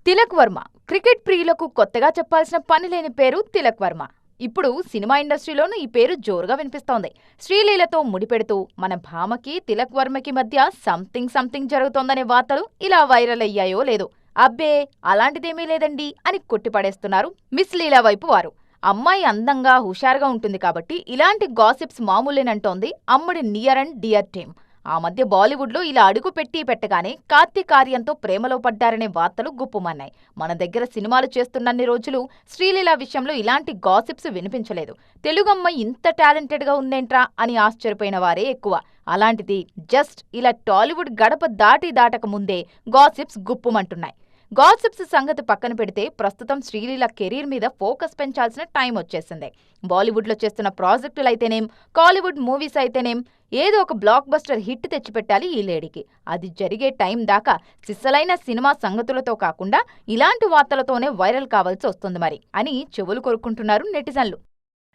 Tilak Varma cricket ప్రియులకు కొత్తగా చెప్పాల్సిన పని లేని పేరు తిలక్ వర్మ. ఇప్పుడు సినిమా ఇండస్ట్రీలోనూ ఈ పేరు జోరుగా వినిపిస్తోంది. శ్రీలీలతో ముడిపెడుతూ మన భామకి తిలక్ వర్మకి మధ్య సంథింగ్ జరుగుతోందనే వార్తలు ఇలా వైరల్ అయ్యాయో లేదో. అబ్బే అలాంటిదేమీ లేదండి అని కొట్టిపడేస్తున్నారు మిస్ లీలా వైపు వారు. అమ్మాయి అందంగా హుషారుగా ఉంటుంది కాబట్టి ఇలాంటి గాసిప్స్ మామూలేనంటోంది అమ్మడి నియర్ అండ్ డియర్ టీమ్. ఆ మధ్య బాలీవుడ్లో ఇలా అడుగు పెట్టగానే కార్తీక్ ఆర్యన్తో ప్రేమలో పడ్డారనే వార్తలు గుప్పుమన్నాయి. మన దగ్గర సినిమాలు చేస్తున్నన్ని రోజులు శ్రీలీల విషయంలో ఇలాంటి గాసిప్స్ వినిపించలేదు. తెలుగమ్మాయి ఇంత టాలెంటెడ్గా ఉందేంట్రా అని ఆశ్చర్యపోయిన వారే ఎక్కువ. అలాంటిది జస్ట్ ఇలా టాలీవుడ్ గడప దాటక ముందే గాసిప్స్ గుప్పుమంటున్నాయి. గాసిప్స్ సంగతి పక్కన పెడితే ప్రస్తుతం శ్రీలీల కెరీర్ మీద ఫోకస్ పెంచాల్సిన టైం వచ్చేసింది. బాలీవుడ్లో చేస్తున్న ప్రాజెక్టులైతేనేం, కాలీవుడ్ మూవీస్ అయితేనేం ఏదో ఒక బ్లాక్ బస్టర్ హిట్ తెచ్చిపెట్టాలి ఈ లేడీకి. అది జరిగే టైం దాకా సిస్సలైన సినిమా సంగతులతో కాకుండా ఇలాంటి వార్తలతోనే వైరల్ కావాల్సి వస్తుంది మరి అని చెవులు కొరుక్కుంటున్నారు నెటిజన్లు.